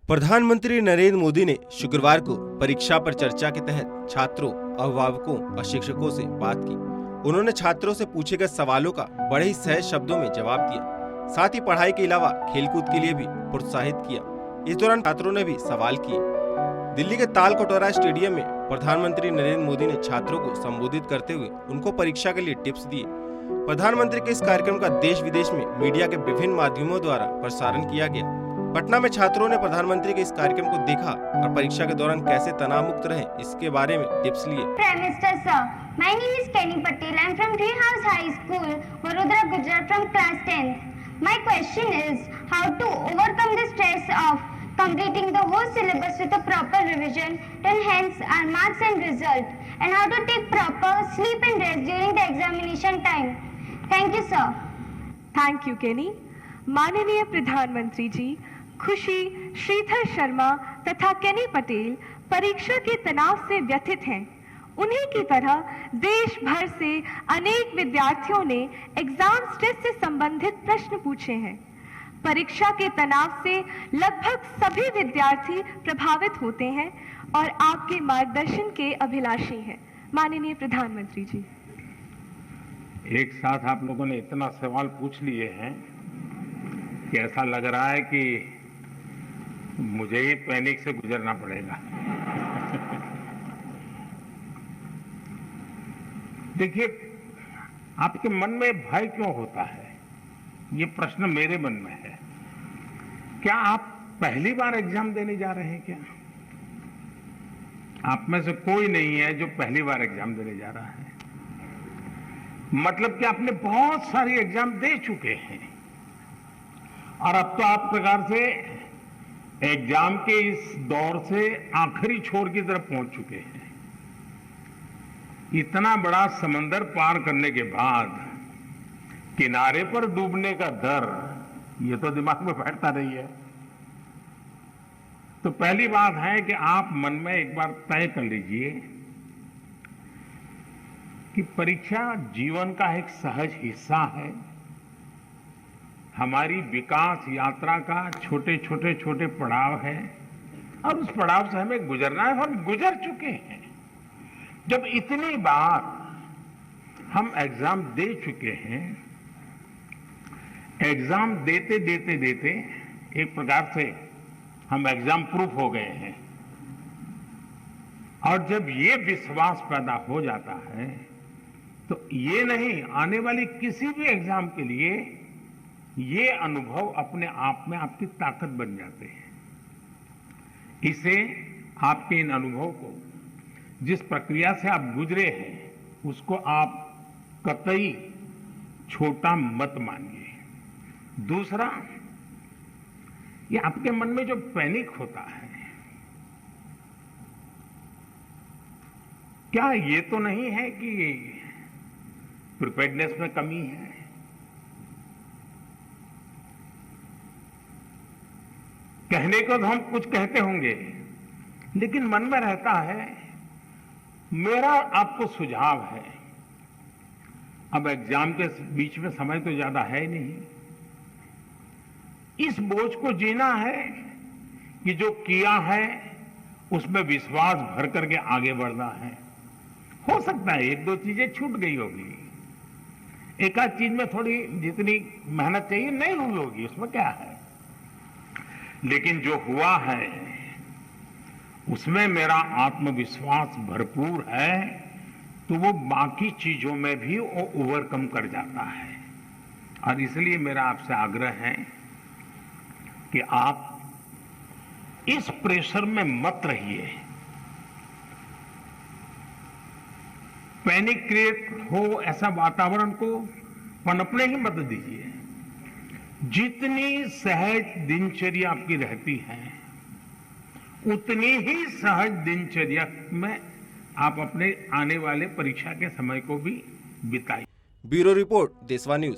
प्रधानमंत्री नरेंद्र मोदी ने शुक्रवार को परीक्षा पर चर्चा के तहत छात्रों, अभिभावकों और शिक्षकों से बात की। उन्होंने छात्रों से पूछे गए सवालों का बड़े ही सहज शब्दों में जवाब दिया। साथ ही पढ़ाई के अलावा खेलकूद के लिए भी प्रोत्साहित किया। इस दौरान छात्रों ने भी सवाल किए। दिल्ली के ताल कटोरा स्टेडियम में प्रधानमंत्री नरेंद्र मोदी ने छात्रों को संबोधित करते हुए उनको परीक्षा के लिए टिप्स दिए। प्रधानमंत्री के इस कार्यक्रम का देश विदेश में मीडिया के विभिन्न माध्यमों द्वारा प्रसारण किया गया। पटना में छात्रों ने प्रधानमंत्री के इस कार्यक्रम को देखा और परीक्षा के दौरान कैसे तनाव मुक्त रहे इसके बारे में टिप्स लिए। Prime Minister sir, my name is Kenny Patel. I am from Tree House High School, Vadodara, Gujarat, from class 10th. My question is how to overcome the stress of completing the whole syllabus with a proper revision to enhance our marks and result, and how to take proper sleep and rest during the examination time. Thank you, sir. Thank you, Kenny. माननीय प्रधानमंत्री जी, खुशी, श्रीधर शर्मा तथा केनी पटेल परीक्षा के तनाव से व्यथित हैं। उन्हीं की तरह देश भर से अनेक विद्यार्थियों ने एग्जाम स्ट्रेस से संबंधित प्रश्न पूछे हैं। परीक्षा के तनाव से लगभग सभी विद्यार्थी प्रभावित होते हैं और आपके मार्गदर्शन के अभिलाषी हैं। माननीय प्रधानमंत्री जी, एक साथ आप लोगों ने इतना सवाल पूछ लिए हैं कि ऐसा लग रहा है कि मुझे ही पैनिक से गुजरना पड़ेगा। देखिए, आपके मन में भय क्यों होता है, ये प्रश्न मेरे मन में है। क्या आप पहली बार एग्जाम देने जा रहे हैं? क्या आप में से कोई नहीं है जो पहली बार एग्जाम देने जा रहा है? मतलब कि आपने बहुत सारी एग्जाम दे चुके हैं और अब तो आप प्रकार से एग्जाम के इस दौर से आखिरी छोर की तरफ पहुंच चुके हैं। इतना बड़ा समंदर पार करने के बाद किनारे पर डूबने का डर, ये तो दिमाग में बैठता नहीं है। तो पहली बात है कि आप मन में एक बार तय कर लीजिए कि परीक्षा जीवन का एक सहज हिस्सा है। हमारी विकास यात्रा का छोटे छोटे पड़ाव है और उस पड़ाव से हमें गुजरना है। हम गुजर चुके हैं। जब इतनी बार हम एग्जाम दे चुके हैं, एग्जाम देते देते देते एक प्रकार से हम एग्जाम प्रूफ हो गए हैं और जब ये विश्वास पैदा हो जाता है तो ये नहीं, आने वाली किसी भी एग्जाम के लिए ये अनुभव अपने आप में आपकी ताकत बन जाते हैं। इसे, आपके इन अनुभव को, जिस प्रक्रिया से आप गुजरे हैं, उसको आप कतई छोटा मत मानिए। दूसरा, ये आपके मन में जो पैनिक होता है, क्या ये तो नहीं है कि प्रिपेयर्डनेस में कमी है? कहने को तो हम कुछ कहते होंगे, लेकिन मन में रहता है। मेरा आपको सुझाव है, अब एग्जाम के बीच में समय तो ज्यादा है नहीं, इस बोझ को जीना है कि जो किया है उसमें विश्वास भर करके आगे बढ़ना है। हो सकता है एक दो चीजें छूट गई होगी, एक आध चीज में थोड़ी जितनी मेहनत चाहिए नहीं हुई होगी, उसमें क्या है, लेकिन जो हुआ है उसमें मेरा आत्मविश्वास भरपूर है, तो वो बाकी चीजों में भी वो ओवरकम कर जाता है। और इसलिए मेरा आपसे आग्रह है कि आप इस प्रेशर में मत रहिए, पैनिक क्रिएट हो ऐसा वातावरण को पनपने ही मत दीजिए। जितनी सहज दिनचर्या आपकी रहती है, उतनी ही सहज दिनचर्या में आप अपने आने वाले परीक्षा के समय को भी बिताइए। ब्यूरो रिपोर्ट, देशवा न्यूज।